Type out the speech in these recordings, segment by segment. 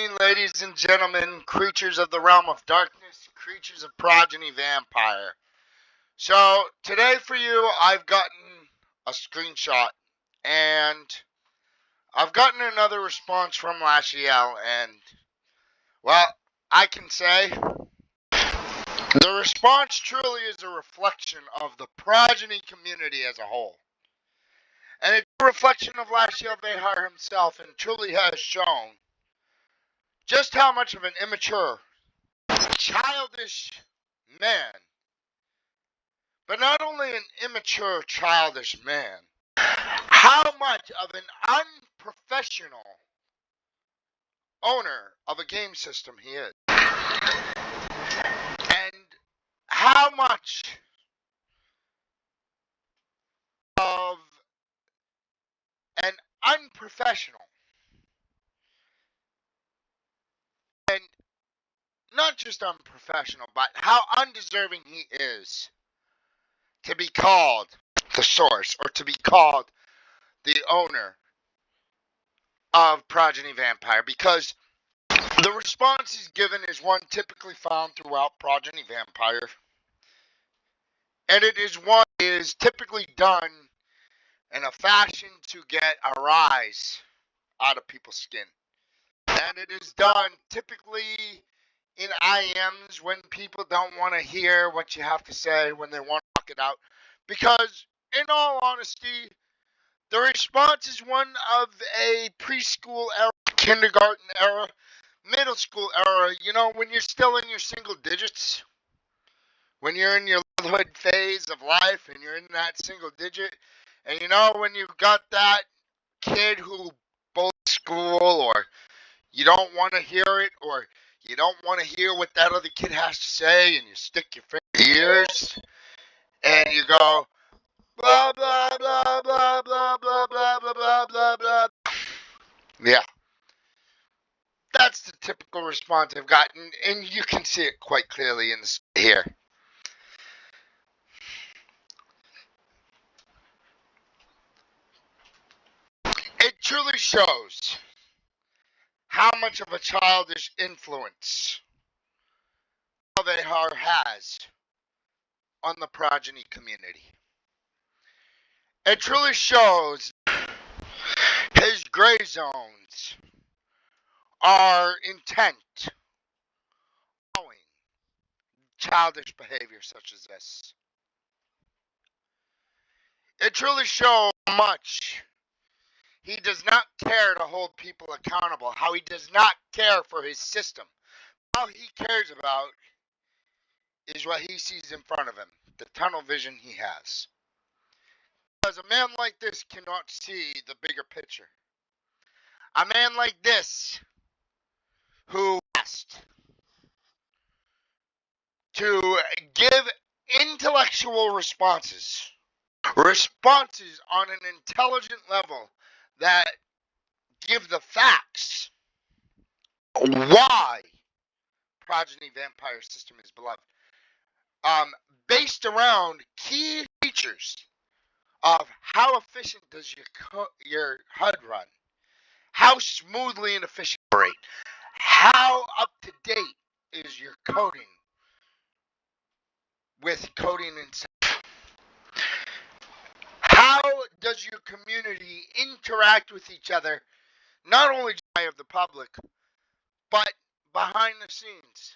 evening, ladies and gentlemen, creatures of the realm of darkness, creatures of progeny vampire. So, today for you, I've gotten a screenshot, and I've gotten another response from lachiel, and, well, I can say the response truly is a reflection of the progeny community as a whole. And it's a reflection of Mr Vaher himself, and truly has shown just how much of an immature, childish man, but not only an immature, childish man, how much of an unprofessional owner of a game system he is, and how much of an unprofessional, and not just unprofessional, but how undeserving he is to be called the source, or to be called the owner of Progeny Vampire, because the response he's given is one typically found throughout Progeny Vampire, and it is one that is typically done in a fashion to get a rise out of people's skin. And it is done typically in IMs when people don't want to hear what you have to say, when they want to talk it out. Because, in all honesty, the response is one of a preschool era, kindergarten era, middle school era, when you're still in your single digits, when you're in your childhood phase of life and you're in that single digit, and when you've got that kid who bullies school, or you don't want to hear it, or you don't want to hear what that other kid has to say, and you stick your finger in your ears, and you go, blah, blah, blah, blah, blah, blah, blah, blah, blah, blah, blah. Yeah. That's the typical response I've gotten, and you can see it quite clearly in the here. It truly shows how much of a childish influence Vaher has on the progeny community. It truly shows his gray zones are intent on childish behavior such as this. It truly shows how much he does not care to hold people accountable, how he does not care for his system. All he cares about is what he sees in front of him, the tunnel vision he has. Because a man like this cannot see the bigger picture. A man like this, who asked to give intellectual responses on an intelligent level that give the facts why Progeny Vampire System is beloved, based around key features of how efficient does your HUD run, how smoothly and efficient operate, how up to date is your coding with coding and stuff, how does your community interact with each other, not only of the public, but behind the scenes,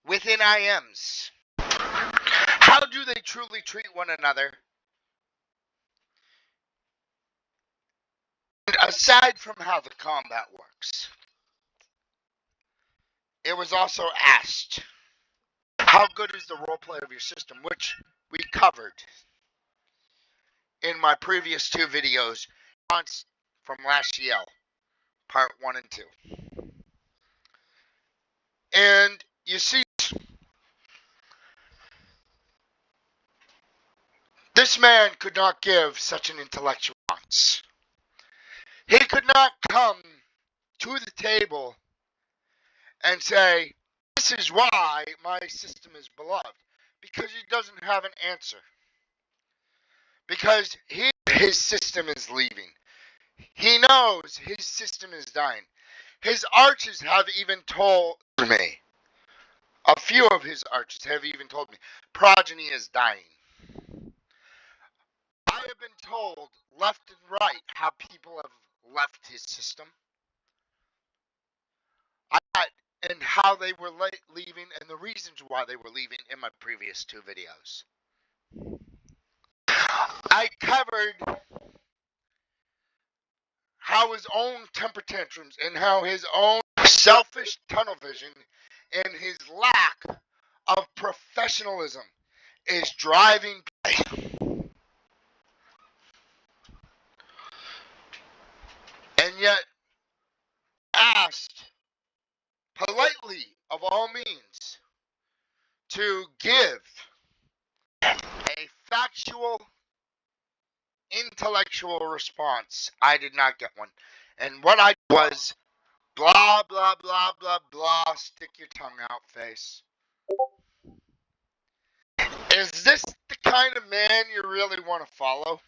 within IMs. How do they truly treat one another? And aside from how the combat works, it was also asked, how good is the roleplay of your system, which we covered in my previous two videos from lachiel, part 1 and 2. And you see, this man could not give such an intellectual response. He could not come to the table and say, this is why my system is beloved, because he doesn't have an answer. Because his system is leaving. He knows his system is dying. His arches have even told me, a few of his arches have even told me, progeny is dying. I have been told left and right how people have left his system. And how they were leaving and the reasons why they were leaving in my previous 2 videos. I covered how his own temper tantrums and how his own selfish tunnel vision and his lack of professionalism is driving and yet asked politely of all means to give a factual intellectual response. I did not get one. And what I was blah, blah, blah, blah, blah, stick your tongue out, face. Is this the kind of man you really want to follow?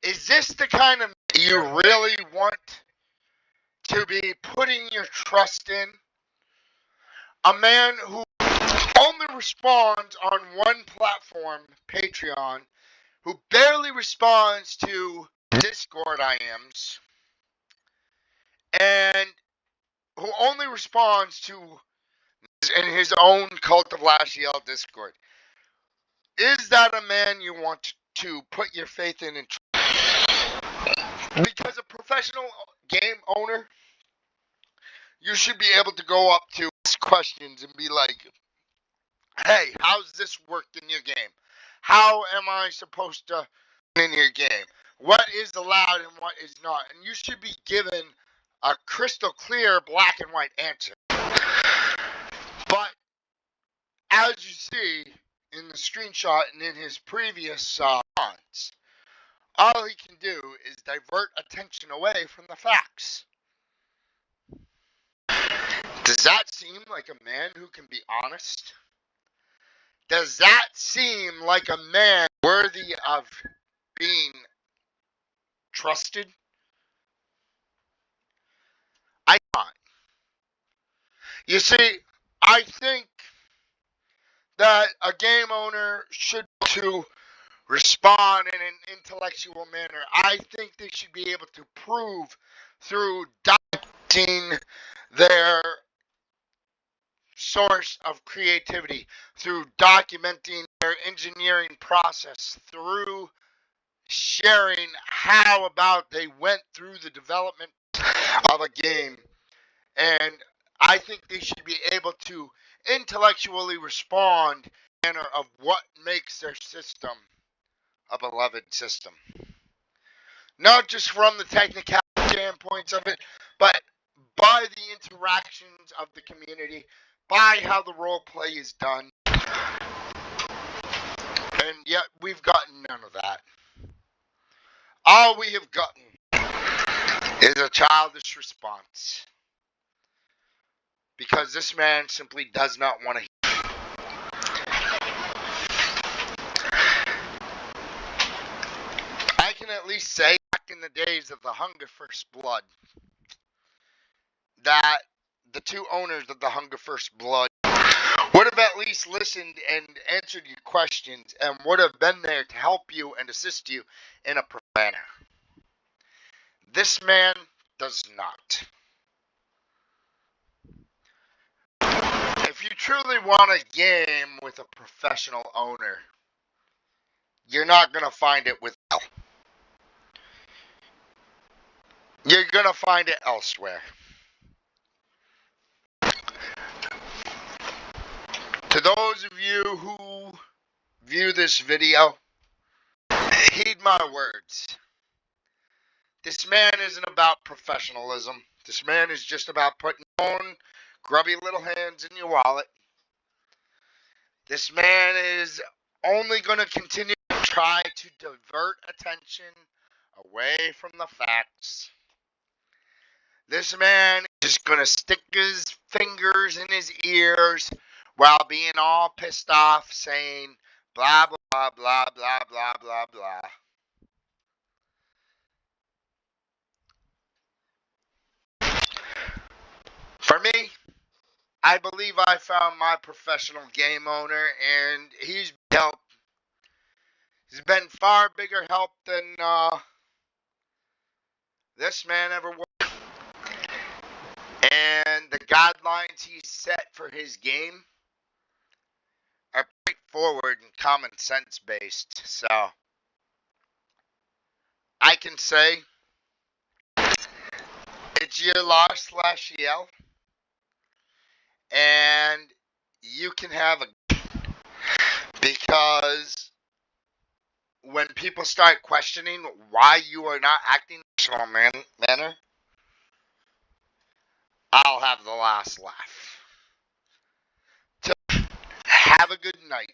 Is this the kind of man you really want to be putting your trust in? A man who only responds on one platform, Patreon, who barely responds to Discord IMs, and who only responds to in his own Cult of Lachiel Discord. Is that a man you want to put your faith in? Because a professional game owner, you should be able to go up to questions and be like, hey, how's this work in your game? How am I supposed to in your game? What is allowed and what is not? And you should be given a crystal clear black and white answer. But as you see in the screenshot and in his previous response, all he can do is divert attention away from the facts. Does that seem like a man who can be honest? Does that seem like a man worthy of being trusted? I can't. You see, I think that a game owner should to respond in an intellectual manner. I think they should be able to prove through documenting their source of creativity, through documenting their engineering process, through sharing how about they went through the development of a game. And I think they should be able to intellectually respond in a manner of what makes their system a beloved system. Not just from the technical standpoints of it, but by the interactions of the community, by how the role play is done. And yet we've gotten none of that. All we have gotten is a childish response. Because this man simply does not want to hear. I can at least say back in the days of the Hunger First Blood that the 2 owners of the Hunger First Blood would have at least listened and answered your questions and would have been there to help you and assist you in a proper manner. This man does not. If you truly want a game with a professional owner, you're not going to find it with L. You're going to find it elsewhere. To those of you who view this video, heed my words. This man isn't about professionalism. This man is just about putting your own grubby little hands in your wallet. This man is only going to continue to try to divert attention away from the facts. This man is going to stick his fingers in his ears while being all pissed off, saying blah, blah, blah, blah, blah, blah, blah. I believe I found my professional game owner, and he's been far bigger help than this man ever was. And the guidelines he set for his game are straightforward and common sense based. So I can say it's your loss lachiel, and you can have a, because when people start questioning why you are not acting in a professional manner, I'll have the last laugh. Have a good night.